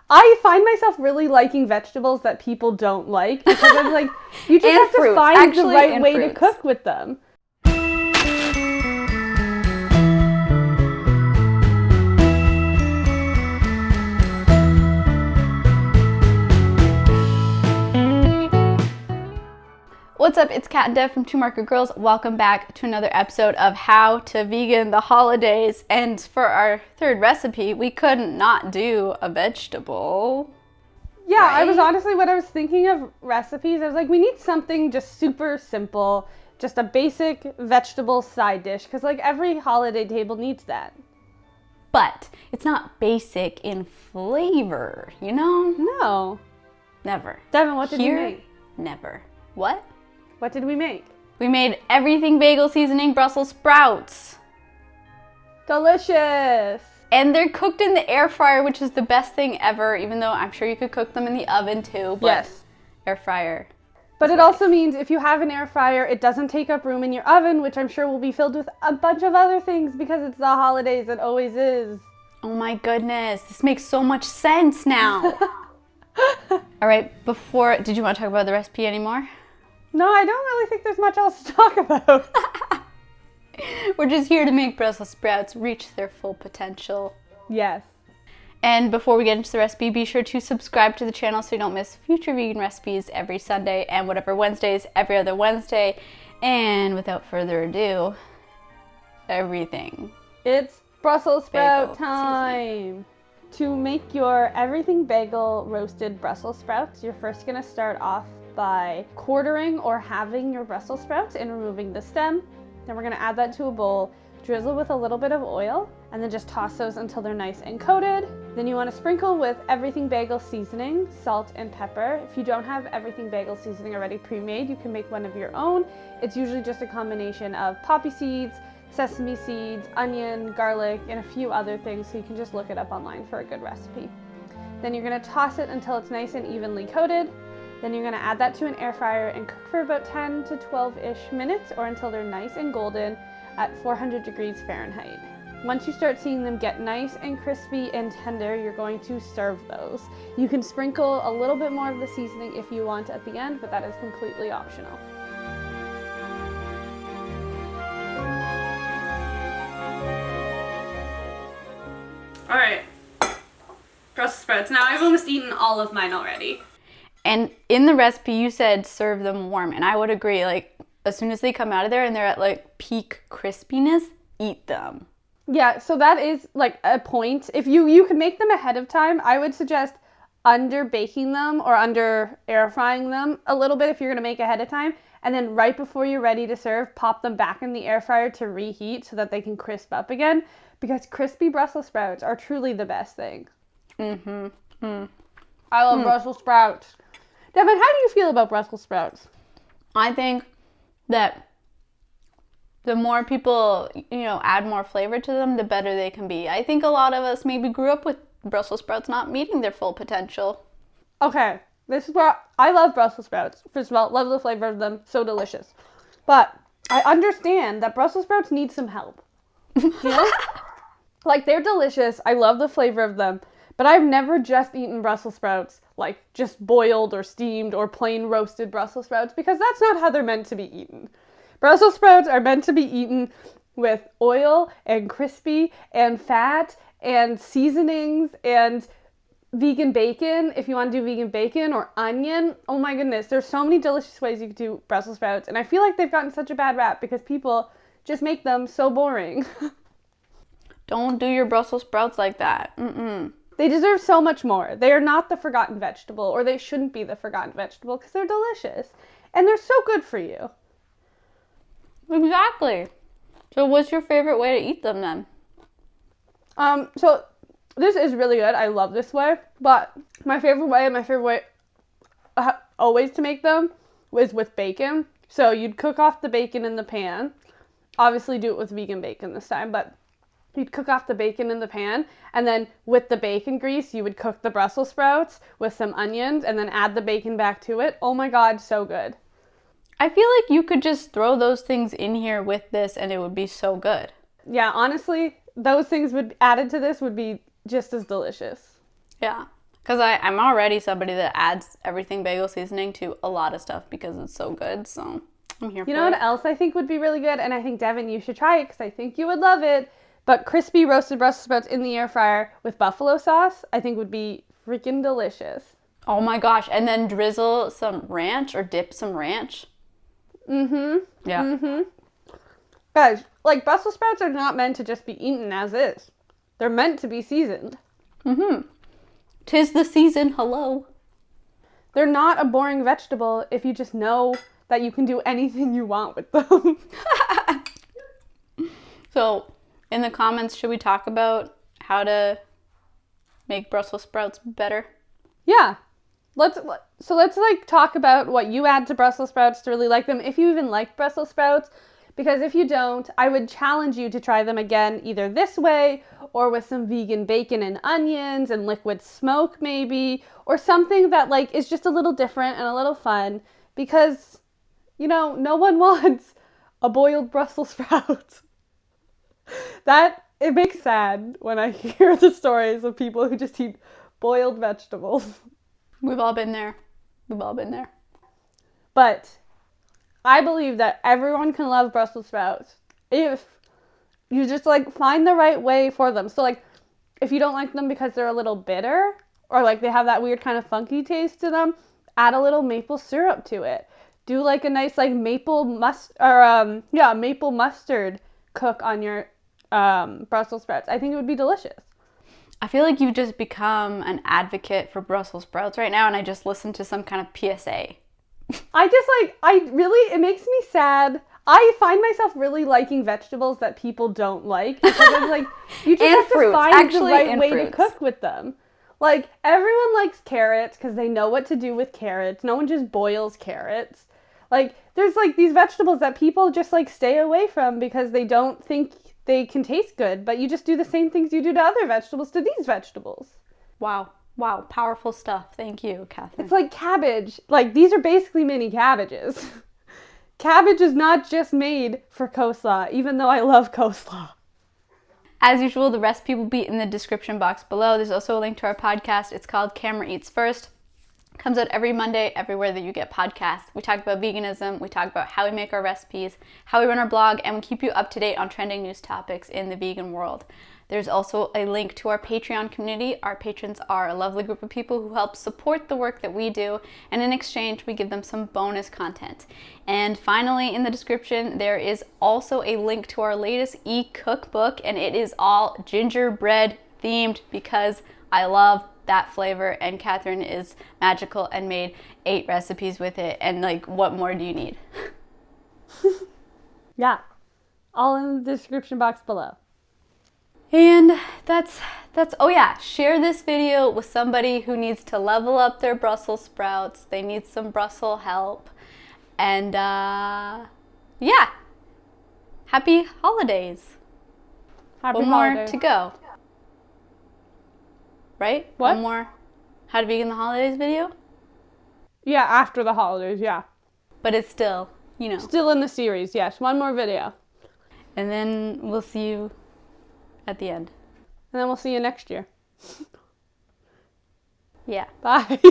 I find myself really liking vegetables that people don't like because I'm like, you just have to find the right way to cook with them. What's up? It's Kat and Dev from Two Market Girls. Welcome back to another episode of How to Vegan the Holidays. And for our third recipe, we couldn't not do a vegetable. Yeah, right? I was honestly, when I was thinking of recipes, I was like, we need something just super simple, just a basic vegetable side dish, because like every holiday table needs that. But it's not basic in flavor, you know? No. Never. Devin, what did you make? Never. What? What did we make? We made Everything Bagel Seasoning Brussels Sprouts. Delicious! And they're cooked in the air fryer, which is the best thing ever, even though I'm sure you could cook them in the oven too. But yes. Air fryer. But it also means if you have an air fryer, it doesn't take up room in your oven, which I'm sure will be filled with a bunch of other things because it's the holidays, it always is. Oh my goodness, this makes so much sense now. All right, did you want to talk about the recipe anymore? No, I don't really think there's much else to talk about. We're just here to make Brussels sprouts reach their full potential. Yes. And before we get into the recipe, be sure to subscribe to the channel so you don't miss future vegan recipes every Sunday and whatever Wednesdays, every other Wednesday. And without further ado, everything. It's Brussels sprout time. To make your Everything Bagel roasted Brussels sprouts, you're first going to start off by quartering or halving your Brussels sprouts and removing the stem. Then we're going to add that to a bowl, drizzle with a little bit of oil, and then just toss those until they're nice and coated. Then you want to sprinkle with Everything Bagel seasoning, salt and pepper. If you don't have Everything Bagel seasoning already pre-made, you can make one of your own. It's usually just a combination of poppy seeds, sesame seeds, onion, garlic, and a few other things, so you can just look it up online for a good recipe. Then you're going to toss it until it's nice and evenly coated. Then you're going to add that to an air fryer and cook for about 10 to 12-ish minutes or until they're nice and golden at 400 degrees Fahrenheit. Once you start seeing them get nice and crispy and tender, you're going to serve those. You can sprinkle a little bit more of the seasoning if you want at the end, but that is completely optional. All right, Brussels sprouts. Now I've almost eaten all of mine already. And in the recipe, you said serve them warm. And I would agree, like, as soon as they come out of there and they're at, like, peak crispiness, eat them. Yeah, so that is, like, a point. If you can make them ahead of time, I would suggest under baking them or under air frying them a little bit if you're going to make ahead of time. And then right before you're ready to serve, pop them back in the air fryer to reheat so that they can crisp up again. Because crispy Brussels sprouts are truly the best thing. I love Brussels sprouts. Devin, how do you feel about Brussels sprouts? I think that the more people, add more flavor to them, the better they can be. I think a lot of us maybe grew up with Brussels sprouts not meeting their full potential. Okay, this is where I love Brussels sprouts. First of all, love the flavor of them, so delicious. But I understand that Brussels sprouts need some help. You know? Like, they're delicious. I love the flavor of them. But I've never just eaten Brussels sprouts, like just boiled or steamed or plain roasted Brussels sprouts, because that's not how they're meant to be eaten. Brussels sprouts are meant to be eaten with oil and crispy and fat and seasonings and vegan bacon, if you want to do vegan bacon, or onion. Oh my goodness, there's so many delicious ways you could do Brussels sprouts, and I feel like they've gotten such a bad rap because people just make them so boring. Don't do your Brussels sprouts like that. They deserve so much more. They are not the forgotten vegetable, or they shouldn't be the forgotten vegetable because they're delicious. And they're so good for you. Exactly. So what's your favorite way to eat them then? So this is really good. I love this way. But my favorite way always to make them was with bacon. So you'd cook off the bacon in the pan. Obviously do it with vegan bacon this time, but you'd cook off the bacon in the pan, and then with the bacon grease, you would cook the Brussels sprouts with some onions, and then add the bacon back to it. Oh my God, so good. I feel like you could just throw those things in here with this, and it would be so good. Yeah, honestly, those things added to this would be just as delicious. Yeah. Because I'm already somebody that adds everything bagel seasoning to a lot of stuff because it's so good. So I'm here for it. You know what else I think would be really good? And I think, Devin, you should try it because I think you would love it. But crispy roasted Brussels sprouts in the air fryer with buffalo sauce, I think would be freaking delicious. Oh my gosh. And then drizzle some ranch or dip some ranch. Mm-hmm. Yeah. Mm-hmm. Guys, like, Brussels sprouts are not meant to just be eaten as is. They're meant to be seasoned. Mm-hmm. 'Tis the season, hello. They're not a boring vegetable if you just know that you can do anything you want with them. So, in the comments, should we talk about how to make Brussels sprouts better? Yeah. Let's like talk about what you add to Brussels sprouts to really like them, if you even like Brussels sprouts. Because if you don't, I would challenge you to try them again either this way or with some vegan bacon and onions and liquid smoke maybe, or something that like is just a little different and a little fun, because you know, no one wants a boiled Brussels sprout. It makes sad when I hear the stories of people who just eat boiled vegetables. We've all been there. We've all been there. But I believe that everyone can love Brussels sprouts if you just like find the right way for them. So like if you don't like them because they're a little bitter or like they have that weird kind of funky taste to them, add a little maple syrup to it. Do like a nice like maple mustard cook on your Brussels sprouts. I think it would be delicious. I feel like you've just become an advocate for Brussels sprouts right now, and I just listened to some kind of PSA. It makes me sad. I find myself really liking vegetables that people don't like because it's like you just have to find the right way to cook with them. Like everyone likes carrots because they know what to do with carrots. No one just boils carrots. Like there's like these vegetables that people just like stay away from because they don't think they can taste good, but you just do the same things you do to other vegetables to these vegetables. Wow, powerful stuff. Thank you, Catherine. It's like cabbage. Like these are basically mini cabbages. Cabbage is not just made for coleslaw, even though I love coleslaw. As usual, the recipe will be in the description box below. There's also a link to our podcast. It's called Camera Eats First. Comes out every Monday, everywhere that you get podcasts. We talk about veganism, we talk about how we make our recipes, how we run our blog, and we keep you up to date on trending news topics in the vegan world. There's also a link to our Patreon community. Our patrons are a lovely group of people who help support the work that we do, and in exchange, we give them some bonus content. And finally, in the description, there is also a link to our latest e-cookbook, and it is all gingerbread themed because I love that flavor, and Catherine is magical and made 8 recipes with it, and like, what more do you need? Yeah, all in the description box below. And that's oh yeah, share this video with somebody who needs to level up their Brussels sprouts. They need some Brussels help. And yeah, happy holidays. One more to go. Right? What? One more How to Vegan the Holidays video? Yeah, after the holidays, yeah. But it's still, you know. Still in the series, yes. One more video. And then we'll see you at the end. And then we'll see you next year. Yeah. Bye.